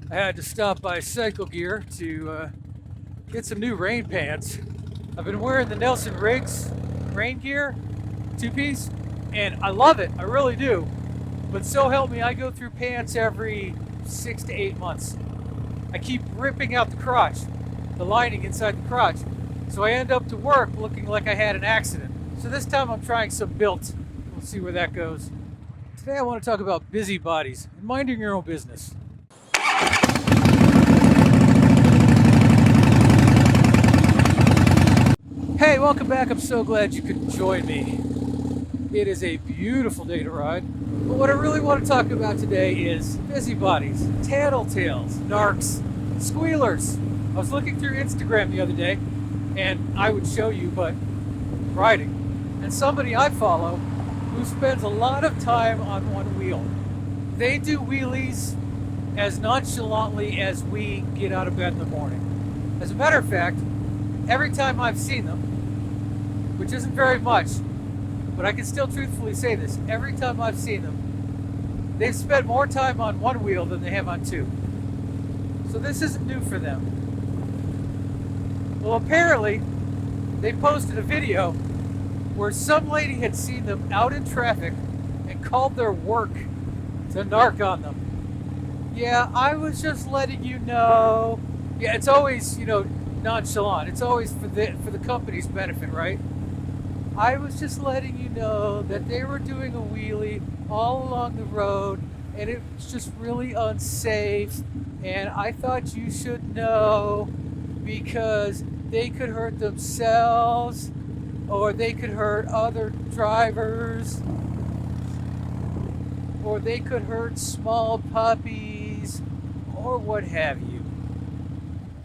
I had to stop by Cycle Gear to get some new rain pants. I've been wearing the Nelson Riggs rain gear, two-piece, and I love it. I really do. But so help me, I go through pants every 6 to 8 months. I keep ripping out the crotch, the lining inside the crotch. So I end up to work looking like I had an accident. So this time I'm trying some built. We'll see where that goes. Today I want to talk about busybodies and minding your own business. Hey, welcome back. I'm so glad you could join me. It is a beautiful day to ride. But what I really want to talk about today is busybodies, tattletales, narcs, squealers. I was looking through Instagram the other day, and I would show you, but riding. And somebody I follow who spends a lot of time on one wheel. They do wheelies as nonchalantly as we get out of bed in the morning. As a matter of fact, every time I've seen them, which isn't very much, but I can still truthfully say this, every time I've seen them, they've spent more time on one wheel than they have on two. So this isn't new for them. Well, apparently, they posted a video where some lady had seen them out in traffic and called their work to narc on them. Yeah, I was just letting you know. Yeah, it's always, nonchalant. It's always for the company's benefit, right? I was just letting you know that they were doing a wheelie all along the road and it was just really unsafe, and I thought you should know because they could hurt themselves or they could hurt other drivers or they could hurt small puppies or what have you.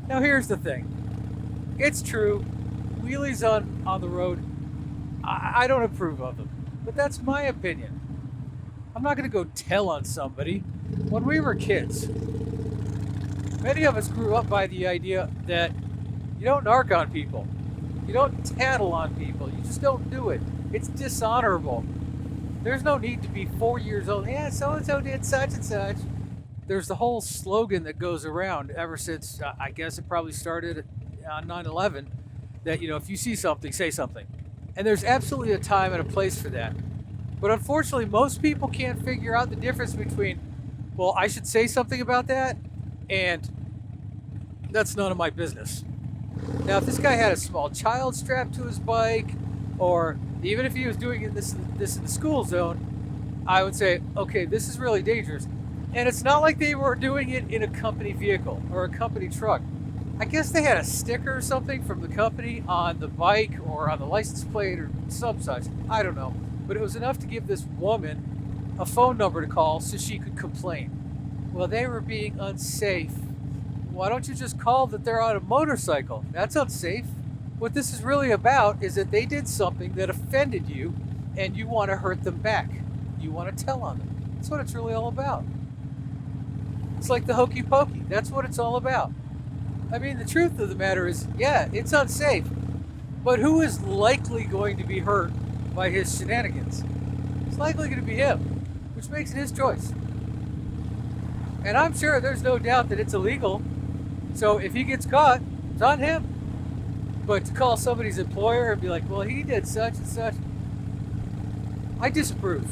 Now here's the thing. It's true, wheelies on the road, I don't approve of them, but that's my opinion. I'm not going to go tell on somebody. When we were kids, many of us grew up by the idea that you don't narc on people. You don't tattle on people. You just don't do it. It's dishonorable. There's no need to be 4 years old. Yeah, so-and-so did such and such. There's the whole slogan that goes around ever since, I guess it probably started on 9/11, that, if you see something, say something. And there's absolutely a time and a place for that. But unfortunately, most people can't figure out the difference between, well, I should say something about that, and that's none of my business. Now, if this guy had a small child strapped to his bike, or even if he was doing this in the school zone, I would say, okay, this is really dangerous. And it's not like they were doing it in a company vehicle or a company truck. I guess they had a sticker or something from the company on the bike or on the license plate or some such. I don't know. But it was enough to give this woman a phone number to call so she could complain. Well, they were being unsafe. Why don't you just call that they're on a motorcycle? That's unsafe. What this is really about is that they did something that offended you and you want to hurt them back. You want to tell on them. That's what it's really all about. It's like the hokey pokey. That's what it's all about. I mean, the truth of the matter is, yeah, it's unsafe. But who is likely going to be hurt by his shenanigans? It's likely going to be him, which makes it his choice. And I'm sure there's no doubt that it's illegal. So if he gets caught, it's on him. But to call somebody's employer and be like, well, he did such and such, I disapprove.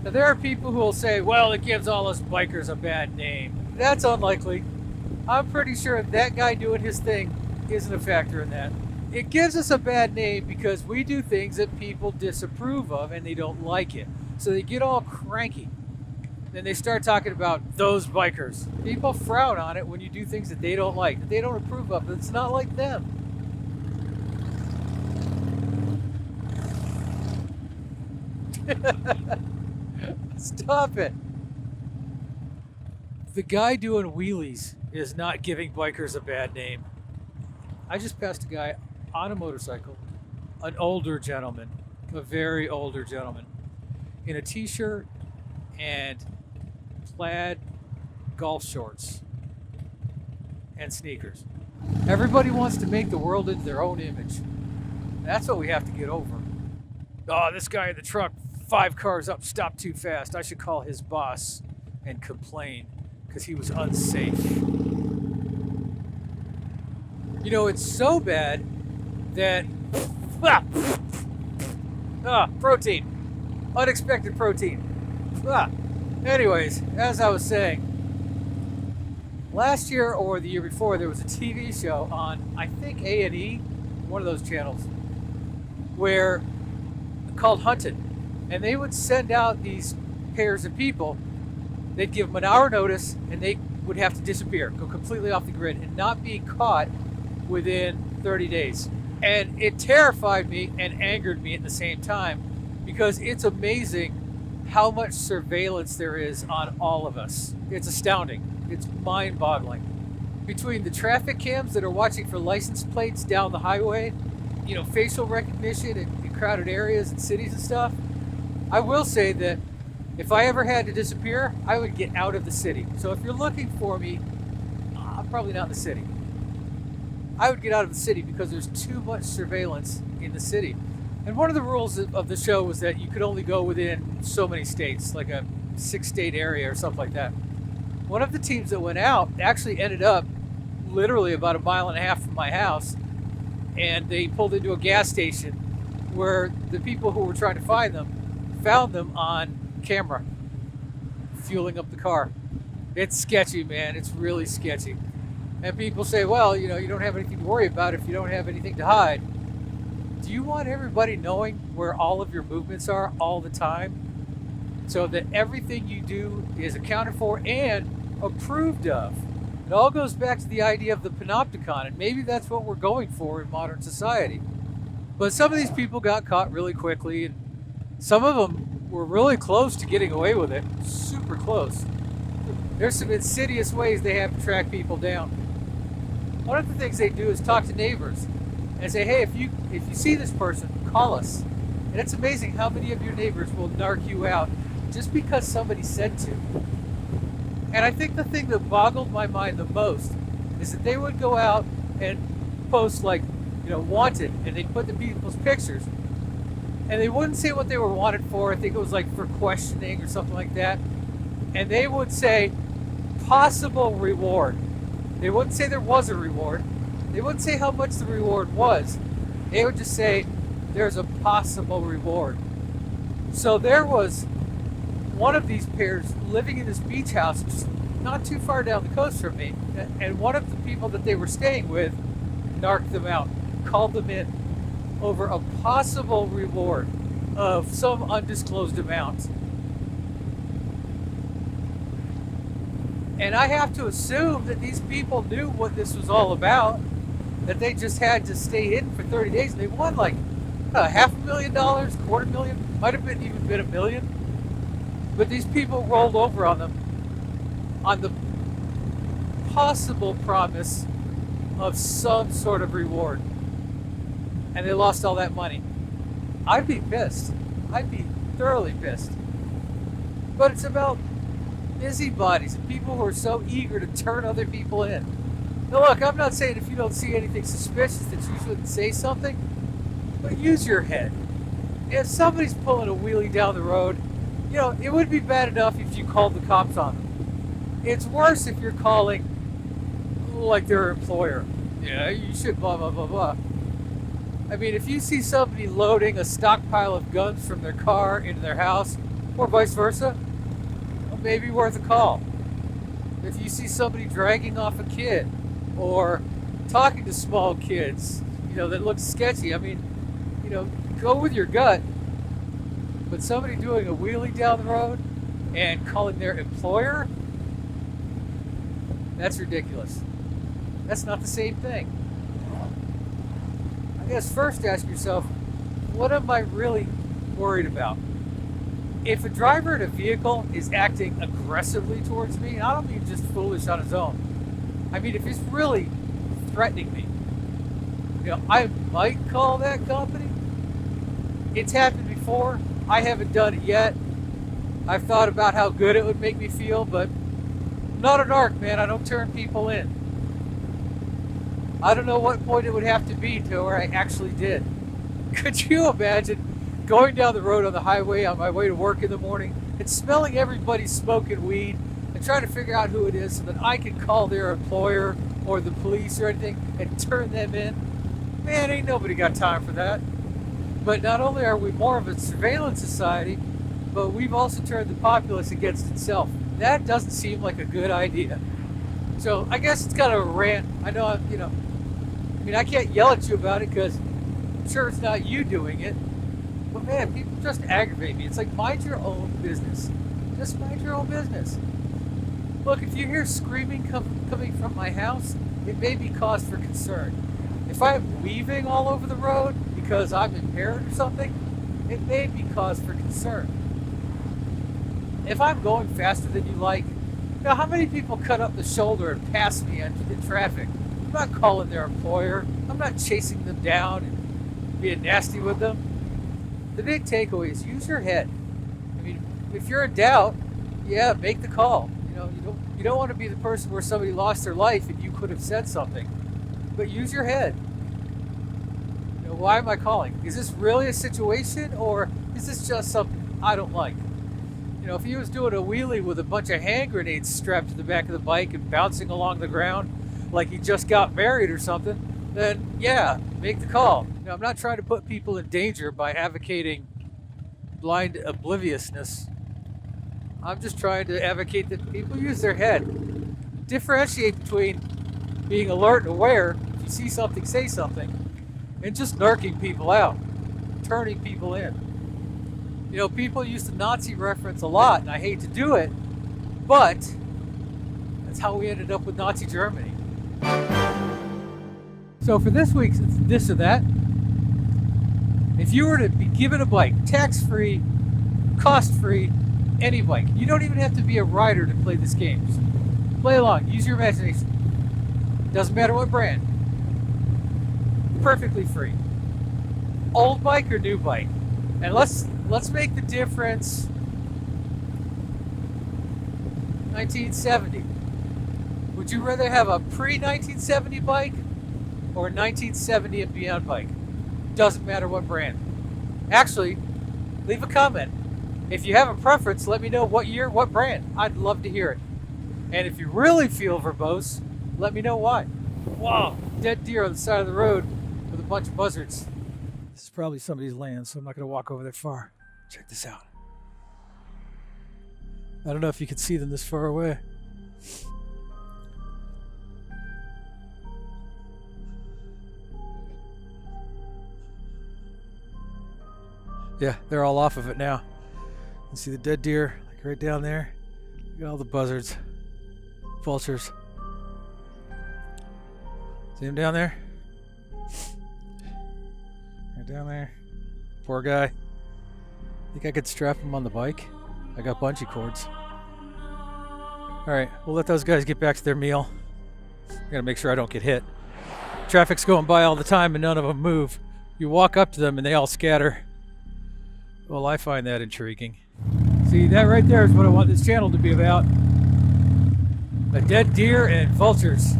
Now, there are people who will say, well, it gives all us bikers a bad name. That's unlikely. I'm pretty sure that guy doing his thing isn't a factor in that. It gives us a bad name because we do things that people disapprove of and they don't like it. So they get all cranky. Then they start talking about those bikers. People frown on it when you do things that they don't like, that they don't approve of. It's not like them. Stop it. The guy doing wheelies is not giving bikers a bad name. I just passed a guy on a motorcycle, an older gentleman, a very older gentleman, in a t-shirt and plaid golf shorts and sneakers. Everybody wants to make the world into their own image. That's what we have to get over. Oh, this guy in the truck, 5 cars up, stopped too fast. I should call his boss and complain because he was unsafe. You know, it's so bad that protein, unexpected protein. Anyways, as I was saying, last year or the year before, there was a TV show on, I think, A&E, one of those channels, where called Hunted, and they would send out these pairs of people. They'd give them an hour notice, and they would have to disappear, go completely off the grid, and not be caught within 30 days. And it terrified me and angered me at the same time, because it's amazing how much surveillance there is on all of us. It's astounding. It's mind-boggling. Between the traffic cams that are watching for license plates down the highway, you know, facial recognition in crowded areas and cities and stuff, I will say that if I ever had to disappear, I would get out of the city. So if you're looking for me, I'm probably not in the city. I would get out of the city because there's too much surveillance in the city. And one of the rules of the show was that you could only go within so many states, like a 6-state area or something like that. One of the teams that went out actually ended up literally about 1.5 miles from my house, and they pulled into a gas station where the people who were trying to find them found them on camera, fueling up the car. It's sketchy, man. It's really sketchy. And people say, well, you know, you don't have anything to worry about if you don't have anything to hide. Do you want everybody knowing where all of your movements are all the time, so that everything you do is accounted for and approved of? It all goes back to the idea of the panopticon, and maybe that's what we're going for in modern society. But some of these people got caught really quickly, and some of them were really close to getting away with it, super close. There's some insidious ways they have to track people down. One of the things they do is talk to neighbors and say, hey, if you see this person, call us. And it's amazing how many of your neighbors will narc you out just because somebody said to. And I think the thing that boggled my mind the most is that they would go out and post, like, you know, wanted, and they'd put the people's pictures, and they wouldn't say what they were wanted for. I think it was like for questioning or something like that. And they would say possible reward. They wouldn't say there was a reward. They wouldn't say how much the reward was. They would just say there's a possible reward. So there was one of these pairs living in this beach house just not too far down the coast from me, and one of the people that they were staying with narked them out, called them in over a possible reward of some undisclosed amount. And I have to assume that these people knew what this was all about, that they just had to stay hidden for 30 days, and they won like $500,000, $250,000, might have even been $1 million. But these people rolled over on them on the possible promise of some sort of reward, and they lost all that money. I'd be pissed. I'd be thoroughly pissed. But it's about busybodies and people who are so eager to turn other people in. Now look, I'm not saying if you don't see anything suspicious that you shouldn't say something, but use your head. If somebody's pulling a wheelie down the road, you know, it would be bad enough if you called the cops on them. It's worse if you're calling like their employer. Yeah, you should blah, blah, blah, blah. I mean, if you see somebody loading a stockpile of guns from their car into their house, or vice versa, well, maybe worth a call. If you see somebody dragging off a kid, or talking to small kids, you know, that looks sketchy, I mean, you know, go with your gut. But somebody doing a wheelie down the road and calling their employer, that's ridiculous. That's not the same thing. I guess first ask yourself, what am I really worried about? If a driver in a vehicle is acting aggressively towards me, I don't mean just foolish on his own. I mean, if he's really threatening me, you know, I might call that company. It's happened before. I haven't done it yet. I've thought about how good it would make me feel, but I'm not a narc, man. I don't turn people in. I don't know what point it would have to be to where I actually did. Could you imagine going down the road on the highway on my way to work in the morning and smelling everybody smoking weed and trying to figure out who it is so that I can call their employer or the police or anything and turn them in. Man, ain't nobody got time for that. But not only are we more of a surveillance society, but we've also turned the populace against itself. That doesn't seem like a good idea. So I guess it's kind of a rant. I know, I can't yell at you about it because I'm sure it's not you doing it. But man, people just aggravate me. It's like, mind your own business. Just mind your own business. Look, if you hear screaming coming from my house, it may be cause for concern. If I'm weaving all over the road because I'm impaired or something, it may be cause for concern. If I'm going faster than you like, now how many people cut up the shoulder and pass me in traffic? I'm not calling their employer. I'm not chasing them down and being nasty with them. The big takeaway is use your head. I mean, if you're in doubt, yeah, make the call. You don't want to be the person where somebody lost their life and you could have said something. But use your head. Why am I calling? Is this really a situation, or is this just something I don't like? If he was doing a wheelie with a bunch of hand grenades strapped to the back of the bike and bouncing along the ground like he just got married or something, then yeah, make the call. I'm not trying to put people in danger by advocating blind obliviousness. I'm just trying to advocate that people use their head. Differentiate between being alert and aware, if you see something, say something, and just narking people out, turning people in. People use the Nazi reference a lot, and I hate to do it, but that's how we ended up with Nazi Germany. So for this week's This or That, if you were to be given a bike, tax-free, cost-free, any bike, you don't even have to be a rider to play this game. Just play along, use your imagination. Doesn't matter what brand. Perfectly free. Old bike or new bike? And let's make the difference 1970. Would you rather have a pre-1970 bike or a 1970 and beyond bike? Doesn't matter what brand. Actually, leave a comment. If you have a preference, let me know what year, what brand. I'd love to hear it. And if you really feel verbose, let me know why. Wow, dead deer on the side of the road with a bunch of buzzards. This is probably somebody's land, so I'm not going to walk over that far. Check this out. I don't know if you can see them this far away. Yeah, they're all off of it now. You can see the dead deer, like right down there. Look at all the buzzards, vultures. See him down there? Right down there. Poor guy. Think I could strap him on the bike? I got bungee cords. Alright, we'll let those guys get back to their meal. I gotta make sure I don't get hit. Traffic's going by all the time and none of them move. You walk up to them and they all scatter. Well, I find that intriguing. See, that right there is what I want this channel to be about. A dead deer and vultures.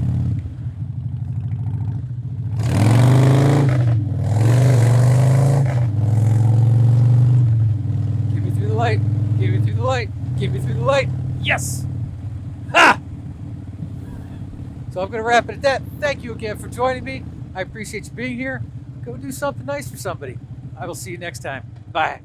Get me through the light. Get me through the light. Get me through the light. Yes! Ha! So I'm going to wrap it at that. Thank you again for joining me. I appreciate you being here. Go do something nice for somebody. I will see you next time. Bye.